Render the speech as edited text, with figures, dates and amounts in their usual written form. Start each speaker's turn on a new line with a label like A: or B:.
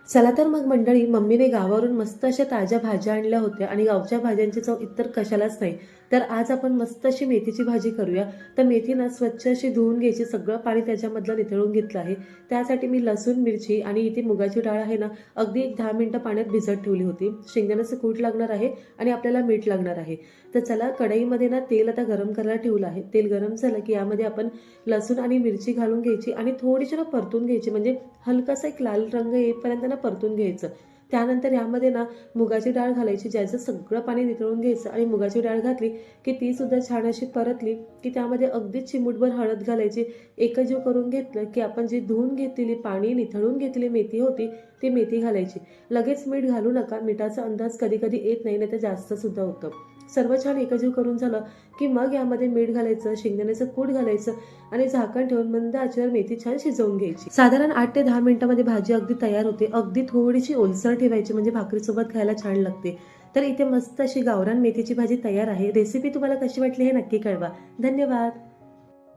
A: चला तर मग मंडळी, मम्मीने गावावरून मस्त अशा ताज्या भाज्या आणल्या होत्या आणि गावच्या भाज्यांची चव इतर कशालाच नाही. तर आज आपण मस्त अशी मेथीची भाजी करूया. तर मेथी ना स्वच्छ अशी धुवून घ्यायची, सगळं पाणी त्याच्यामधलं निथळून घेतलं आहे. त्यासाठी मी लसूण, मिरची आणि इथे मुगाची डाळ आहे ना, अगदी एक 10 मिनिटं पाण्यात भिजत ठेवली होती. शेंगदाण्याचं कूट लागणार आहे आणि आपल्याला मीठ लागणार आहे. तर चला, कढईमध्ये ना तेल आता गरम करायला ठेवलं आहे. तेल गरम झालं की यामध्ये आपण लसूण आणि मिरची घालून घ्यायची आणि थोडीशी ना परतून घ्यायची, म्हणजे हलकासा एक लाल रंग येईपर्यंत ना परतून घ्यायचं. त्यानंतर यामध्ये ना मुगाची डाळ घालायची, ज्याचं सगळं पाणी निथळून घ्यायचं आणि मुगाची डाळ घातली की ती सुद्धा छान अशी परतली की त्यामध्ये अगदीच चिमूटभर हळद घालायची. एकजीव करून घेतलं की आपण जी धुवून घेतलेली, पाणी निथळून घेतलेली मेथी होती, ती मेथी घालायची. लगेच मीठ घालू नका, मिठाचा अंदाज कधी कधी येत नाही, नाही तर जास्त सुद्धा होतं. सर्व छान एकजीव करून झालं की मग यामध्ये मीठ घालायचं, शेंगदाण्याचं कूट घालायचं आणि झाकण ठेवून मंद आचेवर मेथी छान शिजवून घ्यायची. साधारण 8 ते 10 मिनिटांमध्ये भाजी अगदी तयार होते. अगदी थोडीशी ओलसर ठेवायची, म्हणजे भाकरीसोबत खायला छान लागते. तर इथे मस्त अशी गावरान मेथीची भाजी तयार आहे. रेसिपी तुम्हाला कशी वाटली हे नक्की कळवा. धन्यवाद.